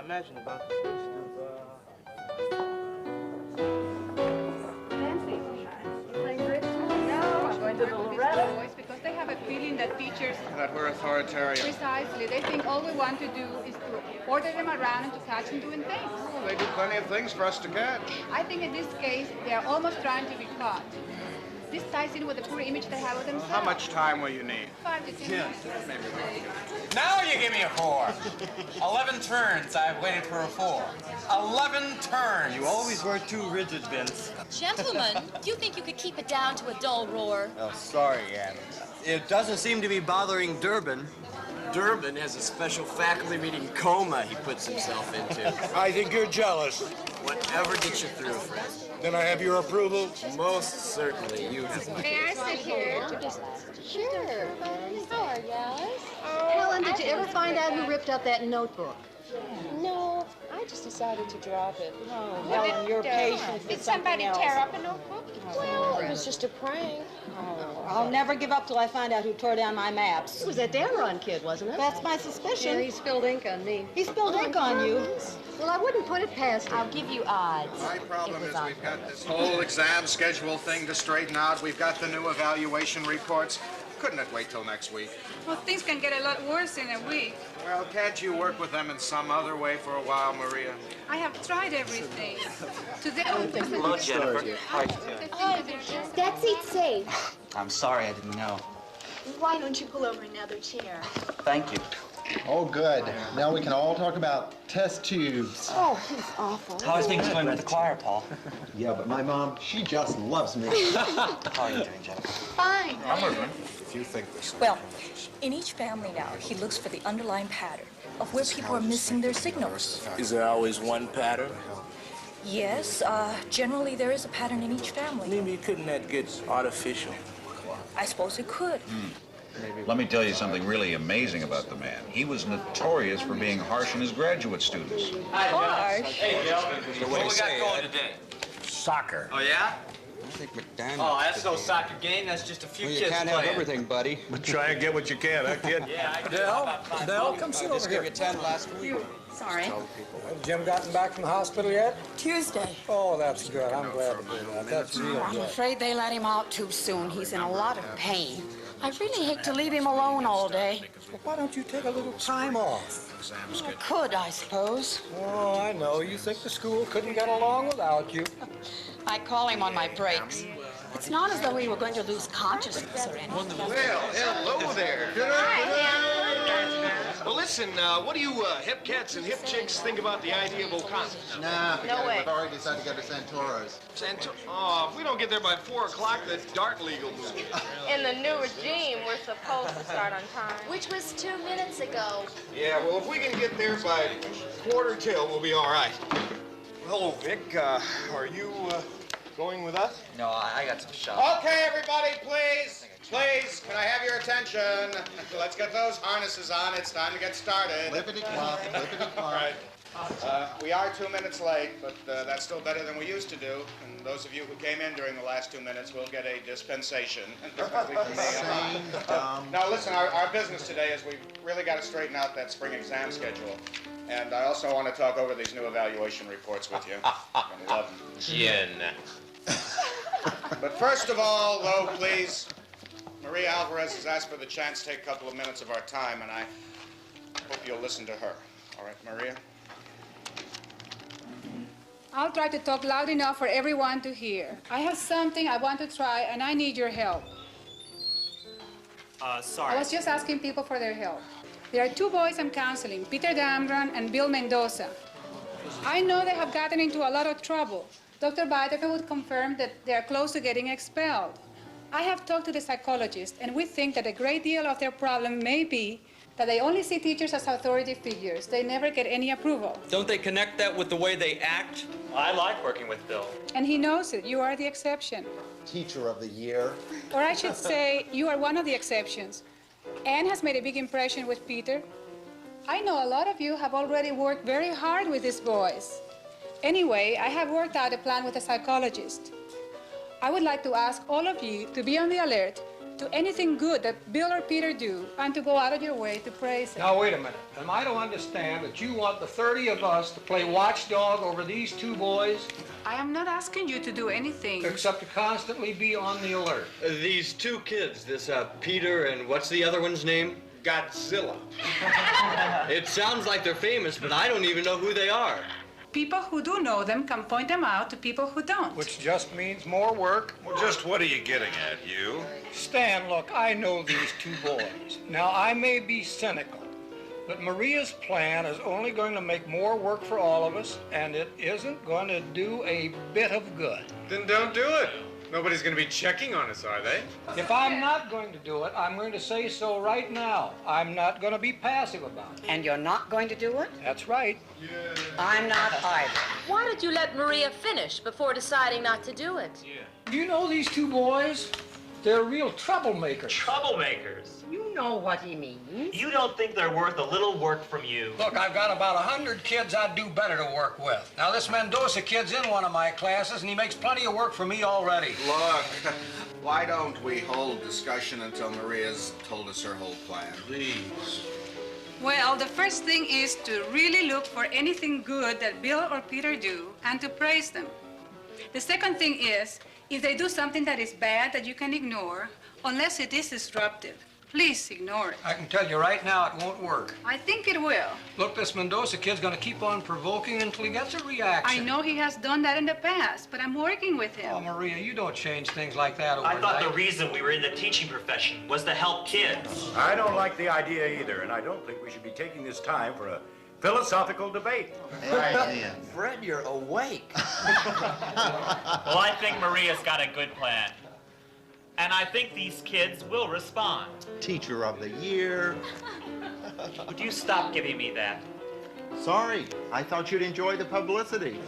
imagine about the first to the Loretta boys because they have a feeling that teachers... That we're authoritarian. Precisely. They think all we want to do is to order them around and to catch them doing things. Well, they do plenty of things for us to catch. I think in this case, they are almost trying to be caught. This ties in with the poor image they have of themselves. How much time will you need? 5 to 10 minutes. Maybe we can. Now you give me a 4. 11 turns I've waited for a 4. 11 turns. You always were too rigid, Vince. Gentlemen, do you think you could keep it down to a dull roar? Oh, sorry, Ann. It doesn't seem to be bothering Durbin. Durbin has a special faculty meeting coma he puts himself into. I think you're jealous. Whatever gets you through, friend. Then I have your approval? Most certainly, you have. May I sit here? Sure. How are you, Alice? Helen, did you ever find out who ripped up that notebook? No, I just decided to drop it. Oh, Helen, your patience Did is somebody something else. tear up a notebook? Well, it was just a prank. I'll never give up till I find out who tore down my maps. It was that Damron kid, wasn't it? That's my suspicion. Yeah, he spilled ink on me. He spilled ink on you. Well, I wouldn't put it past him. I'll give you odds. My problem It was is on we've got this whole exam schedule thing to straighten out. We've got the new evaluation reports. Couldn't it wait till next week? Well, things can get a lot worse in a week. Well, can't you work with them in some other way for a while, Maria? I have tried everything. Today, Hello, Jennifer. That seat's safe. I'm sorry, I didn't know. Why don't you pull over another chair? Thank you. Oh, good. Now we can all talk about test tubes. Oh, he's awful. How is things going with the choir, Paul? Yeah, but my mom, she just loves me. How are you doing, Jennifer? Fine. If you think this. Well, in each family now, he looks for the underlying pattern of where people are missing their signals. Is there always one pattern? Yes, generally there is a pattern in each family. Maybe couldn't that get artificial? I suppose it could. Let me tell you something really amazing about the man. He was notorious for being harsh on his graduate students. Harsh? Hey, Joe. What we got going today? Soccer. Oh, yeah? I think McDaniel. Oh, that's no soccer game. That's just a few Well, you kids can't playing. have everything, buddy. But try and get what you can, huh, kid? Yeah, I did. Dell, come sit over here. I just gave you 10 last week. Sorry. Has Jim gotten back from the hospital yet? Tuesday. Oh, that's good. I'm glad to hear that. That's real I'm good. afraid they let him out too soon. He's in a lot of pain. I really hate to leave him alone all day. Well, why don't you take a little time off? I could, I suppose. Oh, I know. You think the school couldn't get along without you. I call him on my breaks. It's not as though we were going to lose consciousness or anything. Well, hello there. Well, listen, what do you hip cats and hip chicks think about the idea of O'Connell? Nah, forget No it. way. We've already decided to go to Santoro's. Oh, if we don't get there by 4 o'clock, the Dart League will move. In the new regime, we're supposed to start on time. Which was 2 minutes ago. Yeah, well, if we can get there by 1:45, we'll be all right. Hello, Vic. Are you going with us? No, I got some shots. Okay, everybody, please. Please, can I have your attention? Let's get those harnesses on. It's time to get started. Flippity-flop, flippity-flop. All right. We are 2 minutes late, but that's still better than we used to do. And those of you who came in during the last 2 minutes will get a dispensation. Same dumb. Now, listen, our business today is we've really got to straighten out that spring exam schedule. And I also want to talk over these new evaluation reports with you. I love them. Jen. But first of all, though, please, Maria Alvarez has asked for the chance to take a couple of minutes of our time, and I hope you'll listen to her. All right, Maria? I'll try to talk loud enough for everyone to hear. I have something I want to try, and I need your help. Sorry. I was just asking people for their help. There are 2 boys I'm counseling, Peter Damron and Bill Mendoza. I know they have gotten into a lot of trouble. Dr. Bideker would confirm that they are close to getting expelled. I have talked to the psychologist, and we think that a great deal of their problem may be that they only see teachers as authority figures. They never get any approval. Don't they connect that with the way they act? I like working with Bill. And he knows it. You are the exception. Teacher of the year. Or I should say, you are one of the exceptions. Anne has made a big impression with Peter. I know a lot of you have already worked very hard with these boys. Anyway, I have worked out a plan with a psychologist. I would like to ask all of you to be on the alert to anything good that Bill or Peter do and to go out of your way to praise it. Now, wait a minute. Am I to understand that you want the 30 of us to play watchdog over these two boys? I am not asking you to do anything. Except to constantly be on the alert. These two kids, this Peter and what's the other one's name? Godzilla. It sounds like they're famous, but I don't even know who they are. People who do know them can point them out to people who don't. Which just means more work. Well, just what are you getting at, Hugh? Stan, look, I know these two boys. Now, I may be cynical, but Maria's plan is only going to make more work for all of us, and it isn't going to do a bit of good. Then don't do it. Nobody's going to be checking on us, are they? If I'm not going to do it, I'm going to say so right now. I'm not going to be passive about it. And you're not going to do it? That's right. I'm not either. Why did you let Maria finish before deciding not to do it? Do you know these two boys? They're real troublemakers. Troublemakers? You know what he means. You don't think they're worth a little work from you? Look, I've got about 100 kids I'd do better to work with. Now, this Mendoza kid's in one of my classes, and he makes plenty of work for me already. Look, why don't we hold discussion until Maria's told us her whole plan? Please. Well, the first thing is to really look for anything good that Bill or Peter do and to praise them. The second thing is, if they do something that is bad that you can ignore, unless it is disruptive, please ignore it. I can tell you right now it won't work. I think it will. Look, this Mendoza kid's gonna keep on provoking until he gets a reaction. I know he has done that in the past, but I'm working with him. Oh, Maria, you don't change things like that overnight. I thought the reason we were in the teaching profession was to help kids. I don't like the idea either, and I don't think we should be taking this time for a philosophical debate. Fred, you're awake. Well, I think Maria's got a good plan. And I think these kids will respond. Teacher of the year. Would you stop giving me that? Sorry, I thought you'd enjoy the publicity.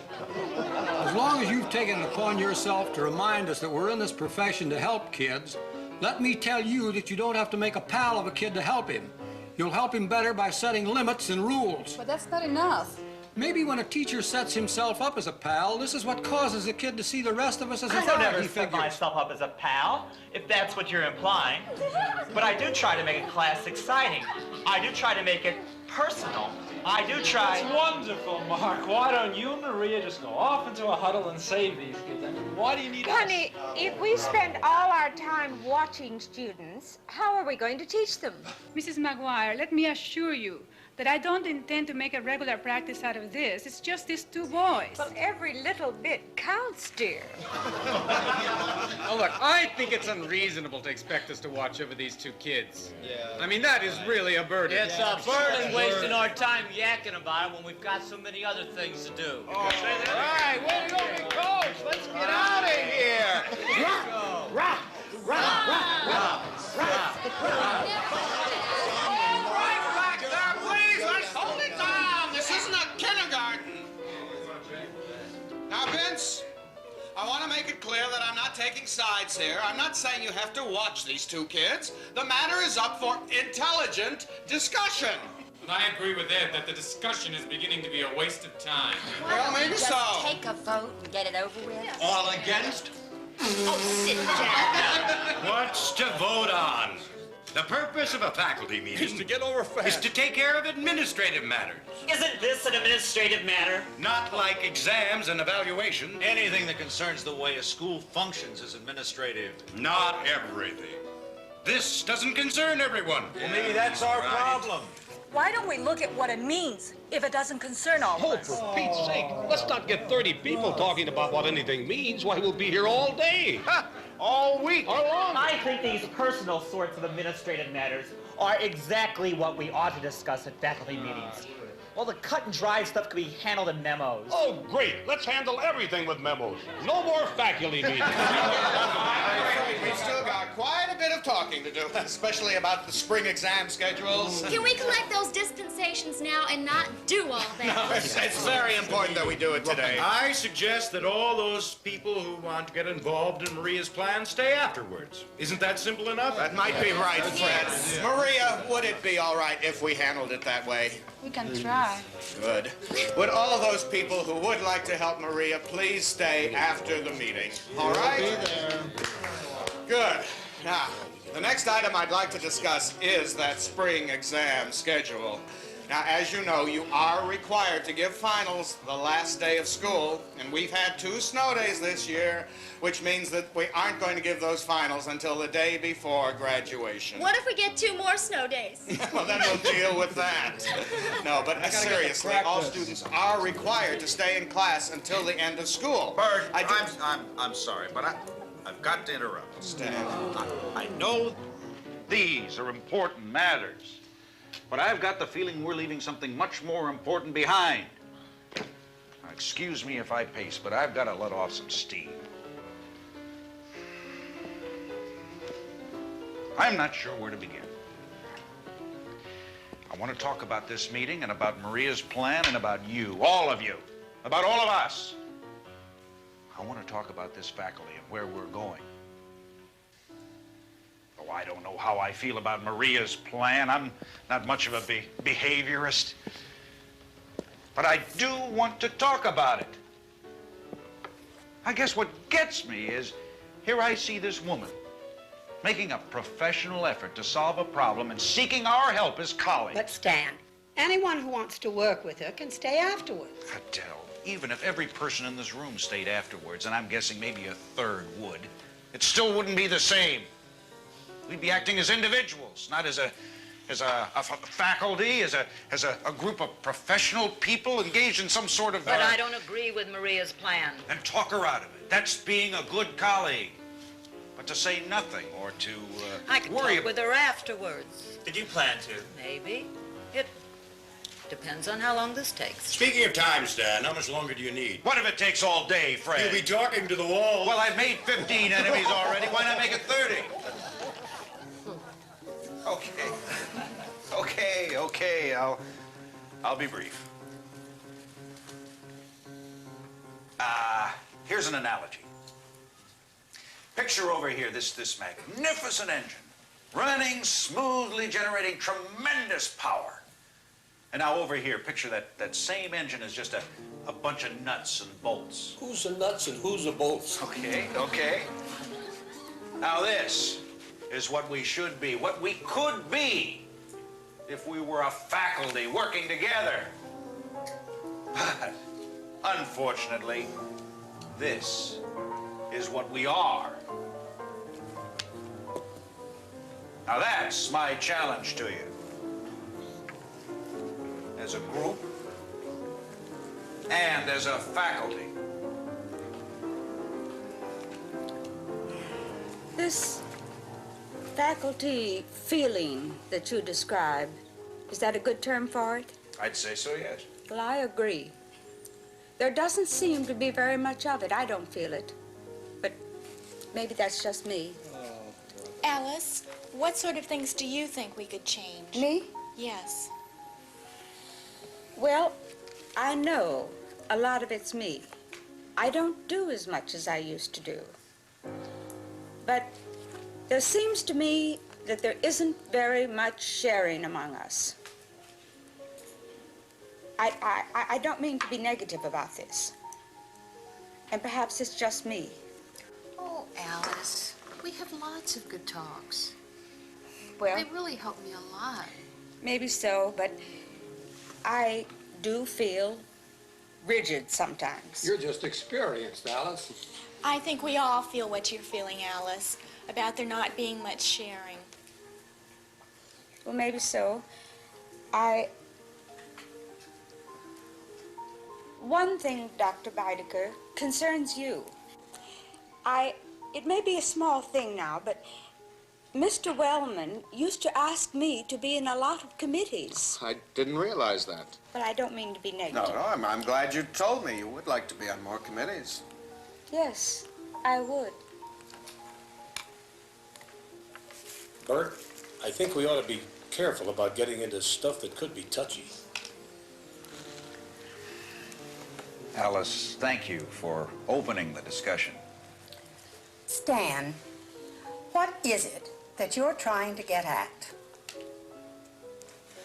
As long as you've taken it upon yourself to remind us that we're in this profession to help kids, let me tell you that you don't have to make a pal of a kid to help him. You'll help him better by setting limits and rules. But that's not enough. Maybe when a teacher sets himself up as a pal, this is what causes the kid to see the rest of us as I don't authority ever set figures. myself up as a pal, if that's what you're implying. But I do try to make a class exciting. I do try to make it personal. I do try. It's wonderful, Mark. Why don't you and Maria just go off into a huddle and save these kids? I mean, why do you need Honey, if we spend all our time watching students, how are we going to teach them? Mrs. McGuire, let me assure you that I don't intend to make a regular practice out of this. It's just these two boys. Well, every little bit counts, dear. Well, look, I think it's unreasonable to expect us to watch over these two kids. Yeah. I mean, that is really a burden. It's a burden wasting our time yakking about it when we've got so many other things to do. All right, way to go, big coach. Let's get out of here. Rock, rock, Now, Vince, I want to make it clear that I'm not taking sides here. I'm not saying you have to watch these two kids. The matter is up for intelligent discussion. And I agree with Ed that the discussion is beginning to be a waste of time. Well, maybe so. Take a vote and get it over with? All against? Oh, sit down. What's to vote on? The purpose of a faculty meeting Is to get over fast. is to take care of administrative matters. Isn't this an administrative matter? Not like exams and evaluations. Anything that concerns the way a school functions is administrative. Not everything. This doesn't concern everyone. Well, maybe that's our problem. Why don't we look at what it means if it doesn't concern all of us? For Pete's sake, let's not get 30 people talking about what anything means. Why, we'll be here all day. All week. All long. I think these personal sorts of administrative matters are exactly what we ought to discuss at faculty meetings. All the cut and dried stuff can be handled in memos. Oh, great. Let's handle everything with memos. No more faculty meetings. We've still got quite a bit of talking to do, especially about the spring exam schedules. Can we collect those dispensations now and not do all that? No, it's very important that we do it today. I suggest that all those people who want to get involved in Maria's plan stay afterwards. Isn't that simple enough? That might be right, Fred. Yes. Maria, would it be all right if we handled it that way? We can try. Good. Would all of those people who would like to help Maria please stay after the meeting? All right? Good. Now, The next item I'd like to discuss is that spring exam schedule. Now, as you know, you are required to give finals the last day of school, and we've had 2 snow days this year, which means that we aren't going to give those finals until the day before graduation. What if we get 2 more snow days? Well, then we'll deal with that. No, but seriously, all students are required to stay in class until the end of school. Bert, I'm sorry, but I've got to interrupt. Stan. I know these are important matters, but I've got the feeling we're leaving something much more important behind. Now, excuse me if I pace, but I've got to let off some steam. I'm not sure where to begin. I want to talk about this meeting and about Maria's plan and about you, all of you, about all of us. I want to talk about this faculty and where we're going. Oh, I don't know how I feel about Maria's plan. I'm not much of a behaviorist. But I do want to talk about it. I guess what gets me is, here I see this woman making a professional effort to solve a problem and seeking our help as colleagues. But Stan, anyone who wants to work with her can stay afterwards. Adele, even if every person in this room stayed afterwards, and I'm guessing maybe a third would, it still wouldn't be the same. We'd be acting as individuals, not as a faculty, as a group of professional people engaged in some sort of... But I don't agree with Maria's plan. And talk her out of it. That's being a good colleague. But to say nothing or to I can worry talk with her afterwards. Did you plan to? Maybe. It depends on how long this takes. Speaking of time, Stan, how much longer do you need? What if it takes all day, Fred? You'll be talking to the wall. Well, I've made 15 enemies already. Why not make it 30? Okay. I'll be brief. Here's an analogy. Picture over here this magnificent engine, running smoothly, generating tremendous power. And now over here, picture that same engine is just a bunch of nuts and bolts. Who's the nuts and who's the bolts? Okay. Now this is what we should be, what we could be if we were a faculty working together. But unfortunately, this is what we are. Now that's my challenge to you. As a group and as a faculty. This faculty feeling that you describe, is that a good term for it? I'd say so, yes. Well, I agree. There doesn't seem to be very much of it. I don't feel it. But maybe that's just me. Alice, what sort of things do you think we could change? Me? Yes. Well, I know a lot of it's me. I don't do as much as I used to do. But there seems to me that there isn't very much sharing among us. I don't mean to be negative about this. And perhaps it's just me. Oh, Alice, we have lots of good talks. Well, they really help me a lot. Maybe so, but I do feel rigid sometimes. You're just experienced, Alice. I think we all feel what you're feeling, Alice, about there not being much sharing. Well, maybe so. One thing, Dr. Beidecker, concerns you. It may be a small thing now, but Mr. Wellman used to ask me to be in a lot of committees. I didn't realize that. But I don't mean to be negative. No, I'm glad you told me you would like to be on more committees. Yes, I would. Bert, I think we ought to be careful about getting into stuff that could be touchy. Alice, thank you for opening the discussion. Stan, what is it that you're trying to get at?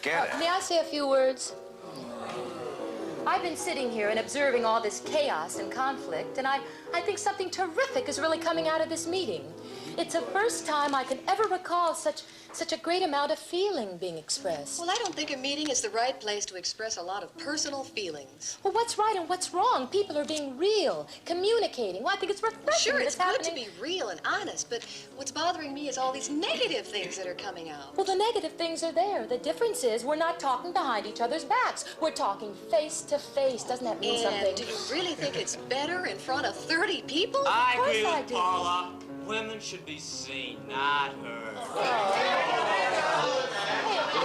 Get it? May I say a few words? I've been sitting here and observing all this chaos and conflict, and I think something terrific is really coming out of this meeting. It's the first time I can ever recall such a great amount of feeling being expressed. Well, I don't think a meeting is the right place to express a lot of personal feelings. Well, what's right and what's wrong? People are being real, communicating. Well, I think it's refreshing. Sure, that it's good happening. to be real and honest, but what's bothering me is all these negative things that are coming out. Well, the negative things are there. The difference is we're not talking behind each other's backs. We're talking face to face. Doesn't that mean something? And do you really think it's better in front of 30 people? I Of course agree I with do. Paula. Women should be seen, not heard. Hey,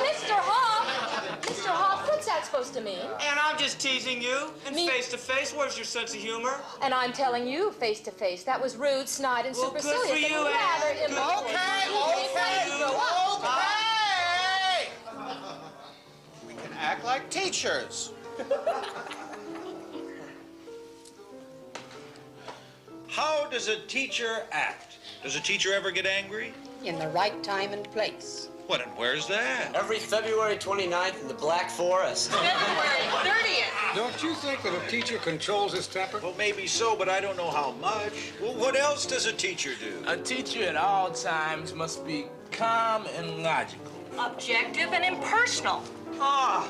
Mr. Hoff! Mr. Hoff, what's that supposed to mean? And I'm just teasing you. And face to face, where's your sense of humor? And I'm telling you, face to face, that was rude, snide, and Well, good supercilious. for you, and rather Ann. Good immature. for you. We can act like teachers. How does a teacher act? Does a teacher ever get angry? In the right time and place. What, and where's that? Every February 29th in the Black Forest. February 30th. Don't you think that a teacher controls his temper? Well, maybe so, but I don't know how much. Well, what else does a teacher do? A teacher at all times must be calm and logical. Objective and impersonal. Ah,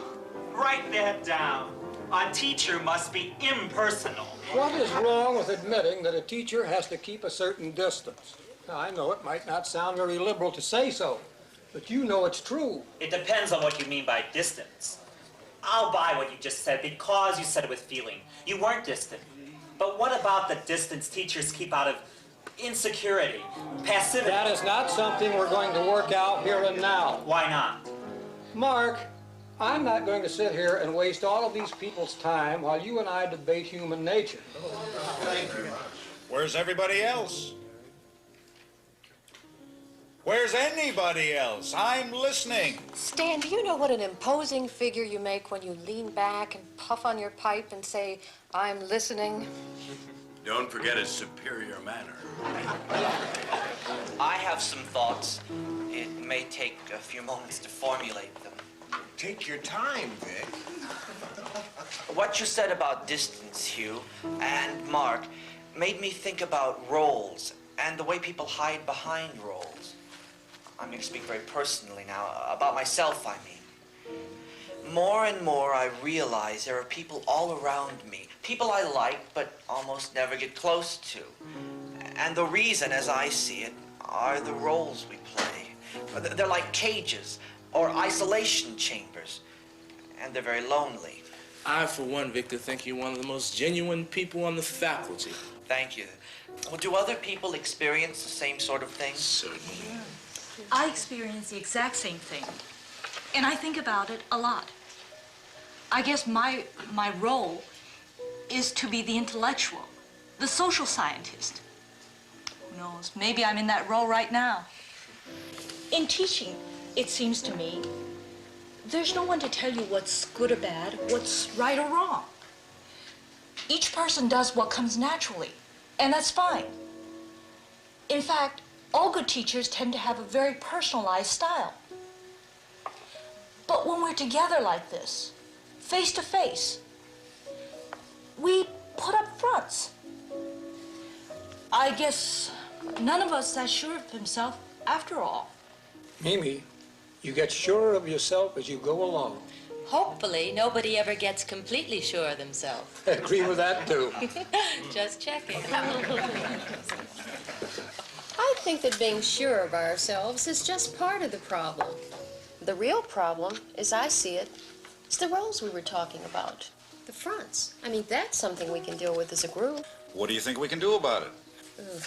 write that down. A teacher must be impersonal. What is wrong with admitting that a teacher has to keep a certain distance? Now, I know it might not sound very liberal to say so, but you know it's true. It depends on what you mean by distance. I'll buy what you just said because you said it with feeling. You weren't distant. But what about the distance teachers keep out of insecurity, passivity? That is not something we're going to work out here and now. Why not? Mark, I'm not going to sit here and waste all of these people's time while you and I debate human nature. Thank you. Where's everybody else? Where's anybody else? I'm listening. Stan, do you know what an imposing figure you make when you lean back and puff on your pipe and say, I'm listening? Don't forget his superior manner. I have some thoughts. It may take a few moments to formulate them. Take your time, Vic. What you said about distance, Hugh, and Mark, made me think about roles and the way people hide behind roles. I'm going to speak very personally now, about myself, I mean. More and more I realize there are people all around me, people I like but almost never get close to. And the reason, as I see it, are the roles we play. They're like cages or isolation chambers, and they're very lonely. I, for one, Victor, think you're one of the most genuine people on the faculty. Thank you. Well, do other people experience the same sort of thing? Certainly. I experience the exact same thing, and I think about it a lot. I guess my role is to be the intellectual, the social scientist. Who knows, maybe I'm in that role right now. In teaching, it seems to me, there's no one to tell you what's good or bad, what's right or wrong. Each person does what comes naturally, and that's fine. In fact, all good teachers tend to have a very personalized style. But when we're together like this, face to face, we put up fronts. I guess none of us that sure of himself after all. Mimi, you get sure of yourself as you go along. Hopefully, nobody ever gets completely sure of themselves. I agree with that, too. Just checking. I think that being sure of ourselves is just part of the problem. The real problem, as I see it, is the roles we were talking about. The fronts. I mean, that's something we can deal with as a group. What do you think we can do about it?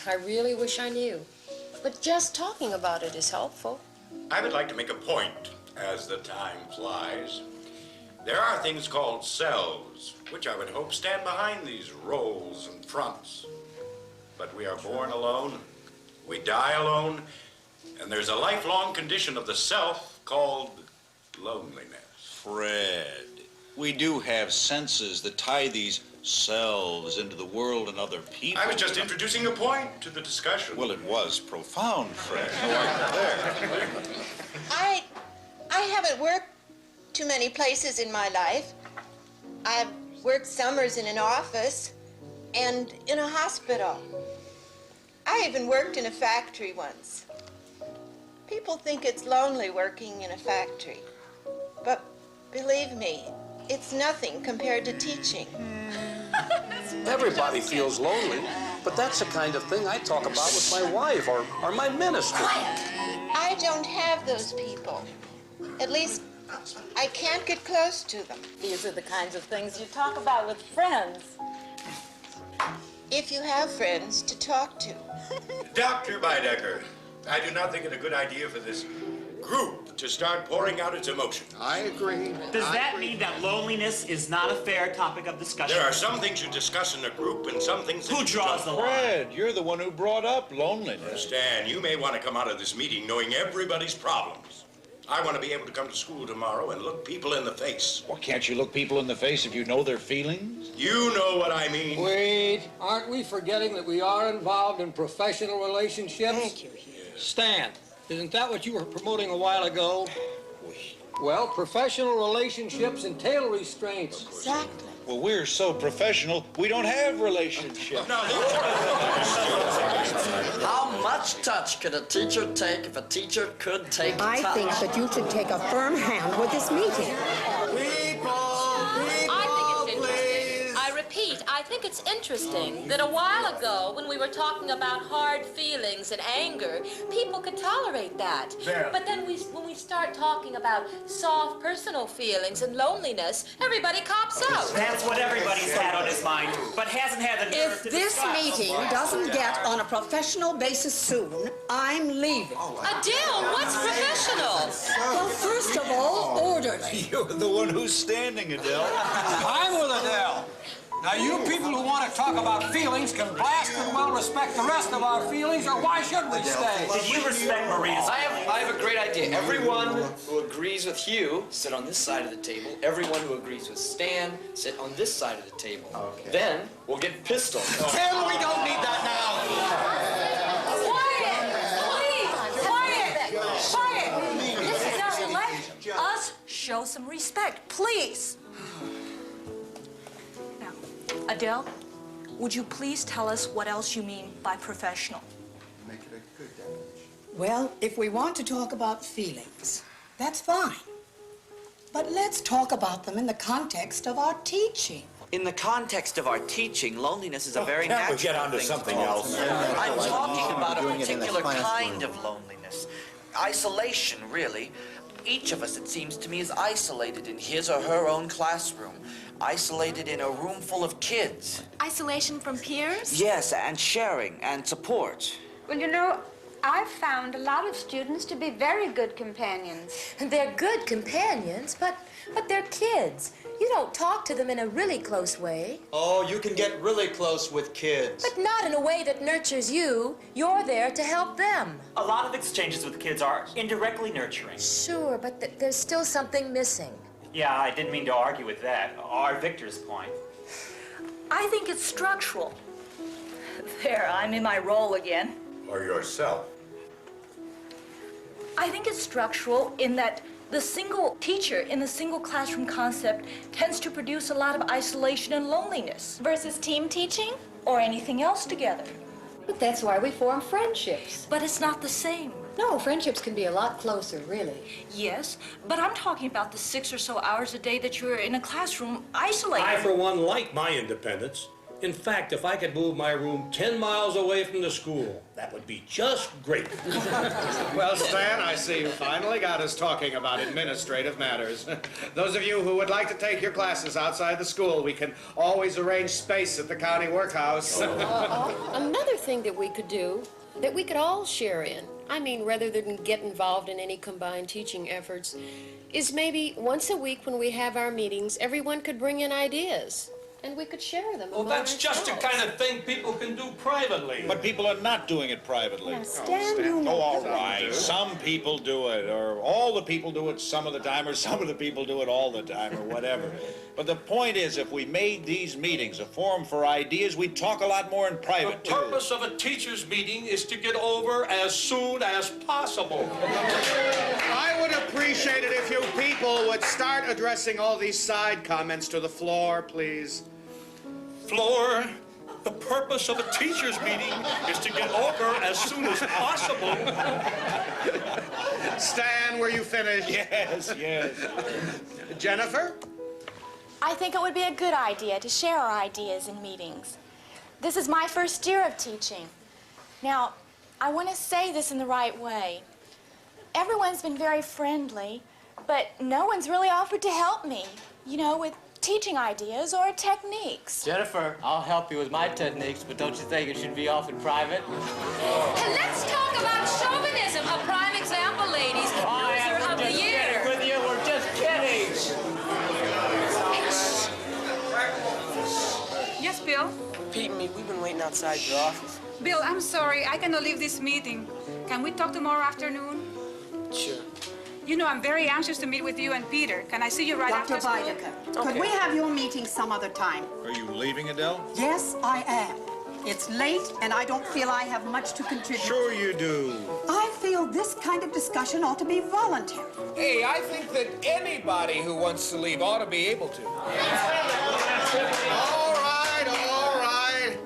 I really wish I knew. But just talking about it is helpful. I would like to make a point as the time flies. There are things called selves, which I would hope stand behind these roles and fronts. But we are born alone, we die alone, and there's a lifelong condition of the self called loneliness. Fred, we do have senses that tie these selves into the world and other people. I was just introducing a point to the discussion. Well, it was profound, Fred. No argument there. I haven't worked too many places in my life. I've worked summers in an office and in a hospital. I even worked in a factory once. People think it's lonely working in a factory. But believe me, it's nothing compared to teaching. Everybody feels lonely, but that's the kind of thing I talk about with my wife or my minister. I don't have those people. At least, I can't get close to them. These are the kinds of things you talk about with friends. If you have friends to talk to. Dr. Beidecker, I do not think it a good idea for this group to start pouring out its emotions. I agree. Does that mean that loneliness is not a fair topic of discussion? There are some things you discuss in a group and some things that Who you draws don't. the line? Fred, you're the one who brought up loneliness. Stan, you may want to come out of this meeting knowing everybody's problems. I want to be able to come to school tomorrow and look people in the face. Well, can't you look people in the face if you know their feelings? You know what I mean. Wait, aren't we forgetting that we are involved in professional relationships? Thank you. Stan, isn't that what you were promoting a while ago? Well, professional relationships entail restraints. Exactly. Well, we're so professional, we don't have relationships. How much touch could a teacher take if a teacher could take touch? I think that you should take a firm hand with this meeting. I repeat, I think it's interesting that a while ago, when we were talking about hard feelings and anger, people could tolerate that. Yeah. But then when we start talking about soft personal feelings and loneliness, everybody cops out. That's what everybody's had on his mind, but hasn't had the nerve If to this discuss. meeting doesn't get on a professional basis soon, I'm leaving. Adele, what's professional? Well, first of all, orderly. You're the one who's standing, Adele. I'm with Adele. Now, you people who want to talk about feelings can blast and well respect the rest of our feelings, or why should we stay? Did you respect Maria's? I have a great idea. Everyone who agrees with Hugh, sit on this side of the table. Everyone who agrees with Stan, sit on this side of the table. Okay. Then we'll get pistols. Tim, we don't need that now. Quiet! This is our election. Us show some respect, please. Now, Adele, would you please tell us what else you mean by professional? Make it a good definition. Well, if we want to talk about feelings, that's fine. But let's talk about them in the context of our teaching. In the context of our teaching, loneliness is a very can't we natural get on to thing something talk else? about. I'm talking about a Doing it in the particular classroom. kind of loneliness. Isolation, really. Each of us, it seems to me, is isolated in his or her own classroom. Isolated in a room full of kids. Isolation from peers? Yes, and sharing and support. Well, you know, I've found a lot of students to be very good companions. They're good companions, but they're kids. You don't talk to them in a really close way. Oh, you can get really close with kids. But not in a way that nurtures you. You're there to help them. A lot of exchanges with kids are indirectly nurturing. Sure, but there's still something missing. Yeah, I didn't mean to argue with that, or Victor's point. I think it's structural. There, I'm in my role again. Or yourself. I think it's structural in that the single teacher in the single classroom concept tends to produce a lot of isolation and loneliness. Versus team teaching? Or anything else together. But that's why we form friendships. But it's not the same. No, friendships can be a lot closer, really. Yes, but I'm talking about the 6 or so hours a day that you're in a classroom isolated. I, for one, like my independence. In fact, if I could move my room 10 miles away from the school, that would be just great. Well, Stan, I see you finally got us talking about administrative matters. Those of you who would like to take your classes outside the school, we can always arrange space at the county workhouse. Another thing that we could do, that we could all share in, I mean, rather than get involved in any combined teaching efforts, is maybe once a week when we have our meetings, everyone could bring in ideas. And we could share them. Well, that's just the kind of thing people can do privately. But people are not doing it privately. Now, Stan, you know. Oh, all right. Some people do it, or all the people do it some of the time, or some of the people do it all the time, or whatever. But the point is, if we made these meetings a forum for ideas, we'd talk a lot more in private, The purpose of a teacher's meeting is to get over as soon as possible. I would appreciate it if you people would start addressing all these side comments to the floor, please. Floor, The purpose of a teacher's meeting is to get over as soon as possible. Stan, were you finished? Yes, yes. Jennifer? I think it would be a good idea to share our ideas in meetings. This is my first year of teaching. Now, I want to say this in the right way. Everyone's been very friendly, but no one's really offered to help me, you know, with teaching ideas or techniques. Jennifer, I'll help you with my techniques, but don't you think it should be off in private? And let's talk about chauvinism, a prime example, ladies. Loser of the year. With you, we're just kidding. Yes, Bill? Pete and me, we've been waiting outside your office. Bill, I'm sorry. I cannot leave this meeting. Can we talk tomorrow afternoon? Sure. You know, I'm very anxious to meet with you and Peter. Can I see you right Dr. after school? Baedeker, could we have your meeting some other time? Are you leaving, Adele? Yes, I am. It's late, and I don't feel I have much to contribute. Sure you do. I feel this kind of discussion ought to be voluntary. Hey, I think that anybody who wants to leave ought to be able to. All right, all right.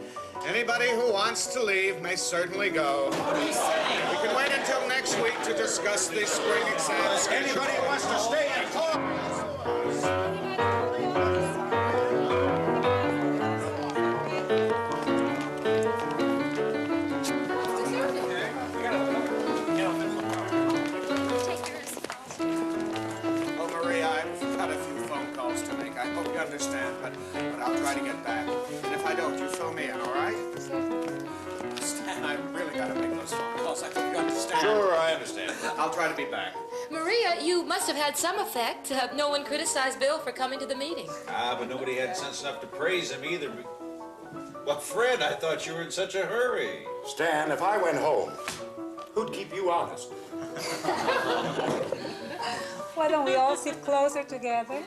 Anybody who wants to leave may certainly go. We can wait until next week to discuss the spring exams. Anybody who wants to stay and talk. Oh, Maria, I've got a few phone calls to make. I hope you understand, but I'll try to get back. And if I don't, you fill me in, all right? Stan, I really got to make those phone calls. I hope you understand. Sure, I understand. I'll try to be back. Maria, you must have had some effect. No one criticized Bill for coming to the meeting. Ah, but nobody had sense enough to praise him either. Well, Fred, I thought you were in such a hurry. Stan, if I went home, who'd keep you honest? Why don't we all sit closer together?